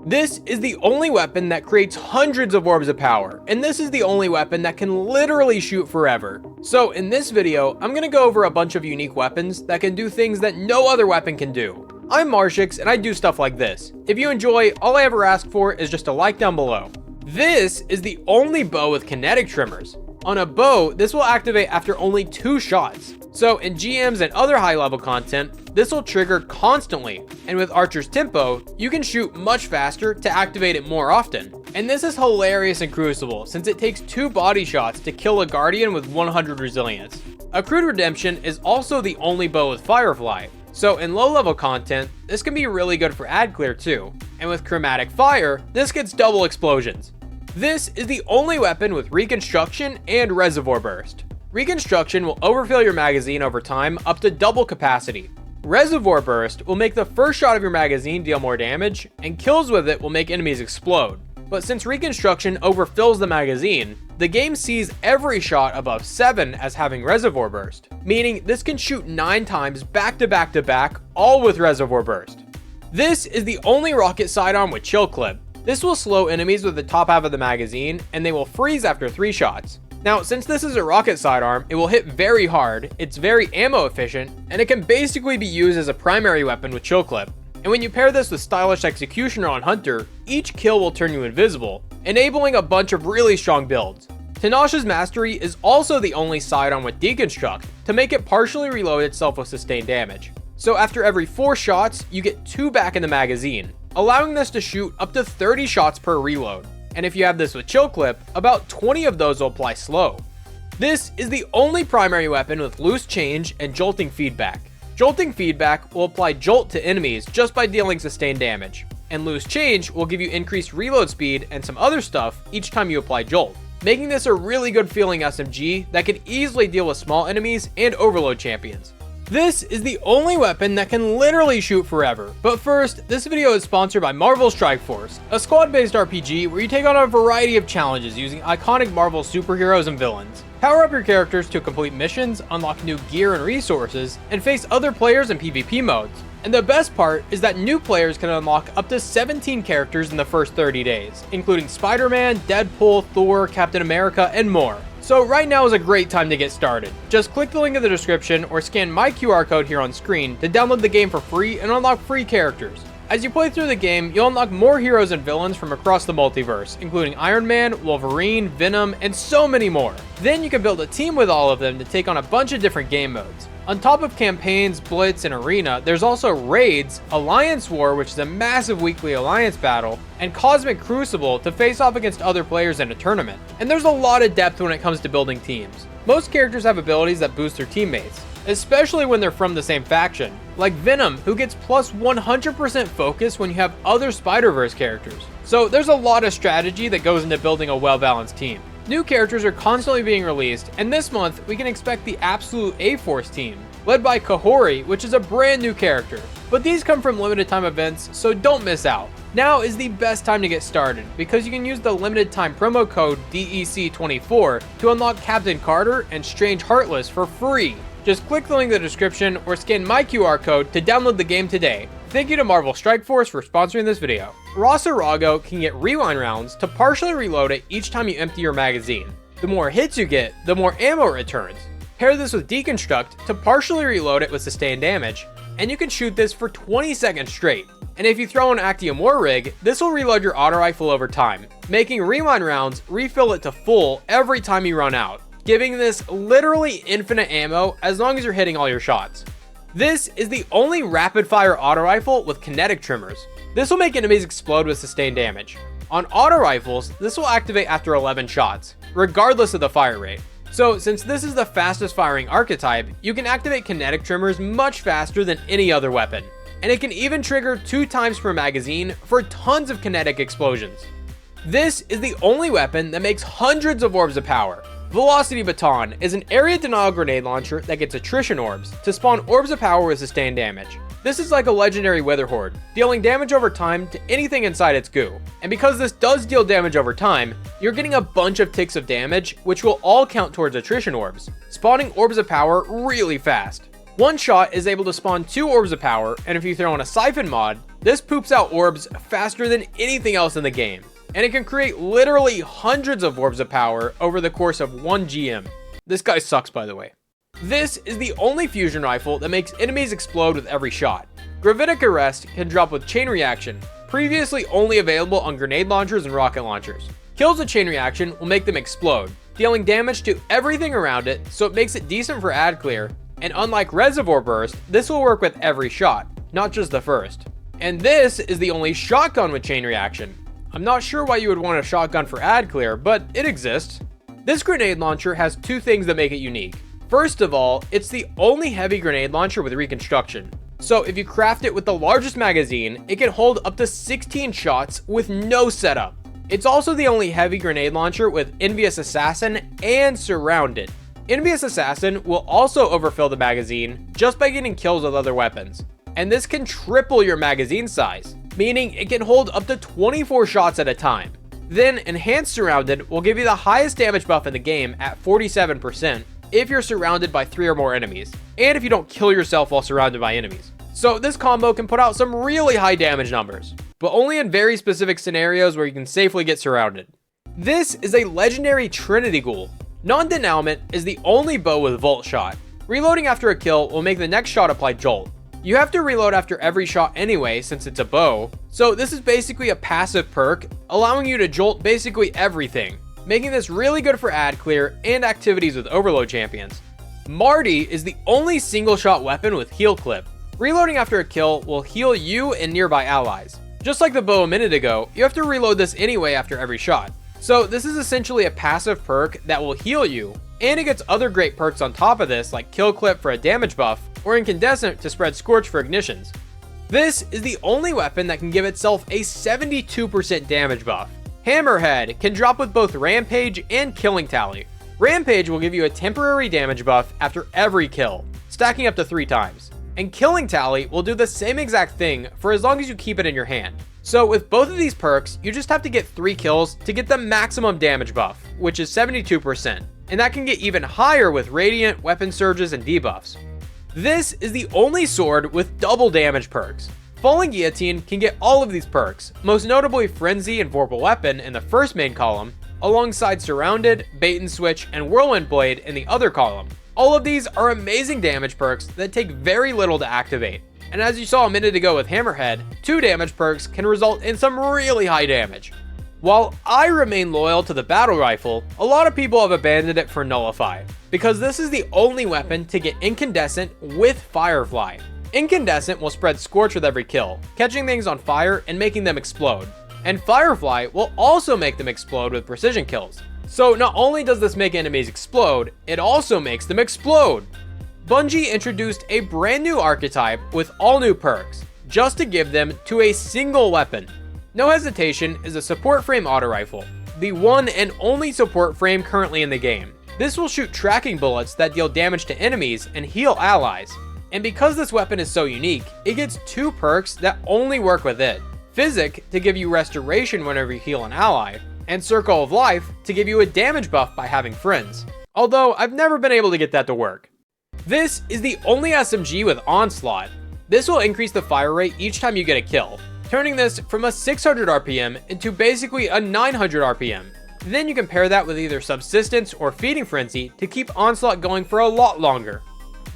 This is the only weapon that creates hundreds of orbs of power, and this is the only weapon that can literally shoot forever. So in this video, I'm gonna go over a bunch of unique weapons that can do things that no other weapon can do. I'm Marshix, and I do stuff like this. If you enjoy, all I ever ask for is just a like down below. This is the only bow with kinetic trimmers. On a bow, this will activate after only 2 shots. So in GMs and other high level content, this will trigger constantly, and with Archer's Tempo, you can shoot much faster to activate it more often. And this is hilarious in Crucible, since it takes 2 body shots to kill a Guardian with 100 resilience. Accrued Redemption is also the only bow with Firefly, so in low level content, this can be really good for ad clear too. And with Chromatic Fire, this gets double explosions. This is the only weapon with Reconstruction and Reservoir Burst. Reconstruction will overfill your magazine over time up to double capacity. Reservoir Burst will make the first shot of your magazine deal more damage, and kills with it will make enemies explode. But since Reconstruction overfills the magazine, the game sees every shot above 7 as having Reservoir Burst, meaning this can shoot 9 times back to back to back, all with Reservoir Burst. This is the only rocket sidearm with Chill Clip. This will slow enemies with the top half of the magazine, and they will freeze after 3 shots. Now, since this is a rocket sidearm, it will hit very hard, it's very ammo efficient, and it can basically be used as a primary weapon with Chill Clip. And when you pair this with Stylish Executioner on Hunter, each kill will turn you invisible, enabling a bunch of really strong builds. Tinash's Mastery is also the only sidearm with Deconstruct to make it partially reload itself with sustained damage. So after every 4 shots, you get 2 back in the magazine, allowing this to shoot up to 30 shots per reload. And if you have this with Chill Clip, about 20 of those will apply slow. This is the only primary weapon with Loose Change and Jolting Feedback. Jolting Feedback will apply jolt to enemies just by dealing sustained damage, and Loose Change will give you increased reload speed and some other stuff each time you apply jolt, making this a really good feeling SMG that can easily deal with small enemies and overload champions. This is the only weapon that can literally shoot forever. But first, this video is sponsored by Marvel Strike Force, a squad-based RPG where you take on a variety of challenges using iconic Marvel superheroes and villains. Power up your characters to complete missions, unlock new gear and resources, and face other players in PvP modes. And the best part is that new players can unlock up to 17 characters in the first 30 days, including Spider-Man, Deadpool, Thor, Captain America, and more. So right now is a great time to get started. Just click the link in the description or scan my QR code here on screen to download the game for free and unlock free characters. As you play through the game, you'll unlock more heroes and villains from across the multiverse, including Iron Man, Wolverine, Venom, and so many more. Then you can build a team with all of them to take on a bunch of different game modes. On top of campaigns, Blitz, and Arena, there's also Raids, Alliance War, which is a massive weekly alliance battle, and Cosmic Crucible to face off against other players in a tournament. And there's a lot of depth when it comes to building teams. Most characters have abilities that boost their teammates, especially when they're from the same faction, like Venom, who gets plus 100% focus when you have other Spider-Verse characters. So there's a lot of strategy that goes into building a well-balanced team. New characters are constantly being released, and this month we can expect the Absolute A-Force team, led by Kahori, which is a brand new character. But these come from limited time events, so don't miss out. Now is the best time to get started, because you can use the limited time promo code DEC24 to unlock Captain Carter and Strange Heartless for free. Just click the link in the description or scan my QR code to download the game today. Thank you to Marvel Strike Force for sponsoring this video. Rosarago can get rewind rounds to partially reload it each time you empty your magazine. The more hits you get, the more ammo it returns. Pair this with Deconstruct to partially reload it with sustained damage, and you can shoot this for 20 seconds straight. And if you throw an Actium War Rig, this will reload your auto rifle over time, making rewind rounds refill it to full every time you run out, giving this literally infinite ammo as long as you're hitting all your shots. This is the only rapid fire auto rifle with kinetic trimmers. This will make enemies explode with sustained damage. On auto rifles, this will activate after 11 shots, regardless of the fire rate. So since this is the fastest firing archetype, you can activate kinetic trimmers much faster than any other weapon. And it can even trigger 2 times per magazine for tons of kinetic explosions. This is the only weapon that makes hundreds of orbs of power. Velocity Baton is an area denial grenade launcher that gets attrition orbs to spawn orbs of power with sustained damage. This is like a legendary Wither Horde, dealing damage over time to anything inside its goo. And because this does deal damage over time, you're getting a bunch of ticks of damage, which will all count towards attrition orbs, spawning orbs of power really fast. One shot is able to spawn 2 orbs of power, and if you throw in a siphon mod, This poops out orbs faster than anything else in the game, and it can create literally hundreds of orbs of power over the course of 1 GM. This guy sucks, by the way. This is the only fusion rifle that makes enemies explode with every shot. Gravitic Arrest can drop with chain reaction, previously only available on grenade launchers and rocket launchers. Kills with chain reaction will make them explode, dealing damage to everything around it, so it makes it decent for ad clear, and unlike Reservoir Burst, this will work with every shot, not just the first. And this is the only shotgun with chain reaction. I'm not sure why you would want a shotgun for ad clear, but it exists. This grenade launcher has two things that make it unique. First of all, it's the only heavy grenade launcher with reconstruction. So if you craft it with the largest magazine, it can hold up to 16 shots with no setup. It's also the only heavy grenade launcher with Envious Assassin and Surrounded. Envious Assassin will also overfill the magazine just by getting kills with other weapons. And this can triple your magazine size, meaning it can hold up to 24 shots at a time. Then Enhanced Surrounded will give you the highest damage buff in the game at 47%, if you're surrounded by 3 or more enemies, and if you don't kill yourself while surrounded by enemies. So this combo can put out some really high damage numbers, but only in very specific scenarios where you can safely get surrounded. This is a legendary Trinity Ghoul. Non-Denouement is the only bow with Volt Shot. Reloading after a kill will make the next shot apply Jolt. You have to reload after every shot anyway since it's a bow, so this is basically a passive perk, allowing you to jolt basically everything, making this really good for ad clear and activities with overload champions. Marty is the only single shot weapon with heal clip. Reloading after a kill will heal you and nearby allies. Just like the bow a minute ago, you have to reload this anyway after every shot. So this is essentially a passive perk that will heal you, and it gets other great perks on top of this like kill clip for a damage buff, or Incandescent to spread Scorch for ignitions. This is the only weapon that can give itself a 72% damage buff. Hammerhead can drop with both Rampage and Killing Tally. Rampage will give you a temporary damage buff after every kill, stacking up to 3 times. And Killing Tally will do the same exact thing for as long as you keep it in your hand. So with both of these perks, you just have to get 3 kills to get the maximum damage buff, which is 72%. And that can get even higher with Radiant, Weapon Surges, and debuffs. This is the only sword with double damage perks. Falling Guillotine can get all of these perks, most notably Frenzy and Vorpal Weapon in the first main column, alongside Surrounded, Bait and Switch, and Whirlwind Blade in the other column. All of these are amazing damage perks that take very little to activate. And as you saw a minute ago with Hammerhead, 2 damage perks can result in some really high damage. While I remain loyal to the Battle Rifle, a lot of people have abandoned it for Nullify, because this is the only weapon to get Incandescent with Firefly. Incandescent will spread Scorch with every kill, catching things on fire and making them explode. And Firefly will also make them explode with precision kills. So not only does this make enemies explode, it also makes them explode. Bungie introduced a brand new archetype with all new perks, just to give them to a single weapon. No Hesitation is a support frame auto rifle, the one and only support frame currently in the game. This will shoot tracking bullets that deal damage to enemies and heal allies. And because this weapon is so unique, it gets 2 perks that only work with it. Physic to give you restoration whenever you heal an ally, and Circle of Life to give you a damage buff by having friends. Although I've never been able to get that to work. This is the only SMG with Onslaught. This will increase the fire rate each time you get a kill, turning this from a 600 RPM into basically a 900 RPM. Then you can pair that with either Subsistence or Feeding Frenzy to keep Onslaught going for a lot longer.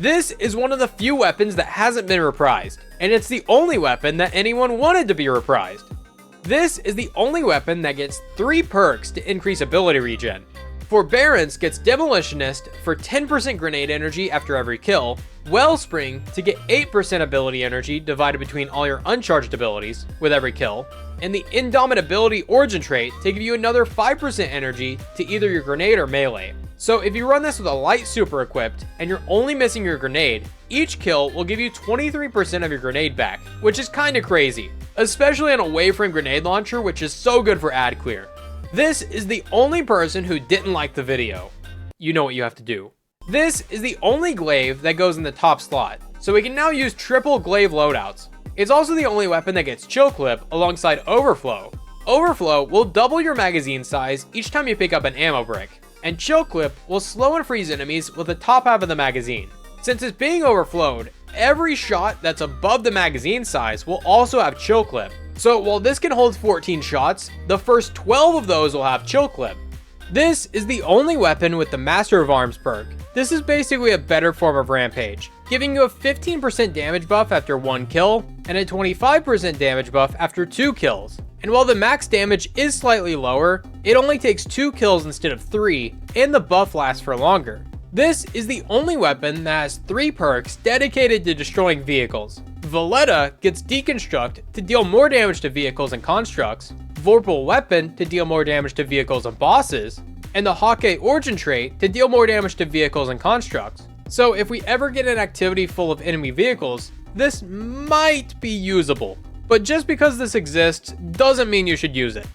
This is one of the few weapons that hasn't been reprised, and it's the only weapon that anyone wanted to be reprised. This is the only weapon that gets 3 perks to increase ability regen. Forbearance gets Demolitionist for 10% grenade energy after every kill, Wellspring to get 8% ability energy divided between all your uncharged abilities with every kill, and the Indomitability Origin trait to give you another 5% energy to either your grenade or melee. So if you run this with a light super equipped and you're only missing your grenade, each kill will give you 23% of your grenade back, which is kinda crazy, especially on a waveframe grenade launcher, which is so good for ad clear. This is the only person who didn't like the video. You know what you have to do. This is the only glaive that goes in the top slot, so we can now use triple glaive loadouts. It's also the only weapon that gets Chill Clip alongside Overflow. Overflow will double your magazine size each time you pick up an ammo brick, and Chill Clip will slow and freeze enemies with the top half of the magazine. Since it's being overflowed, every shot that's above the magazine size will also have chill clip. So while this can hold 14 shots, the first 12 of those will have chill clip. This is the only weapon with the Master of Arms perk. This is basically a better form of Rampage, giving you a 15% damage buff after 1 kill, and a 25% damage buff after 2 kills. And while the max damage is slightly lower, it only takes 2 kills instead of 3, and the buff lasts for longer. This is the only weapon that has 3 perks dedicated to destroying vehicles. Valletta gets Deconstruct to deal more damage to vehicles and constructs, Vorpal Weapon to deal more damage to vehicles and bosses, and the Hawkeye Origin trait to deal more damage to vehicles and constructs. So if we ever get an activity full of enemy vehicles, this might be usable. But just because this exists doesn't mean you should use it.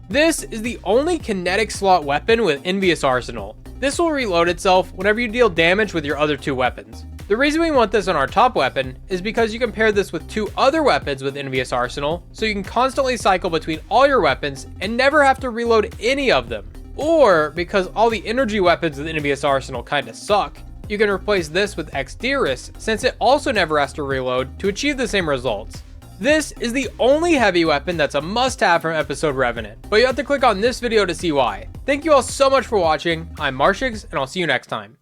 This is the only kinetic slot weapon with Envious Arsenal. This will reload itself whenever you deal damage with your other 2 weapons. The reason we want this on our top weapon is because you can pair this with 2 other weapons with Envious Arsenal, so you can constantly cycle between all your weapons and never have to reload any of them. Or because all the energy weapons with Envious Arsenal kinda suck, you can replace this with Exderis since it also never has to reload to achieve the same results. This is the only heavy weapon that's a must-have from Episode Revenant, but you have to click on this video to see why. Thank you all so much for watching, I'm Marshix, and I'll see you next time.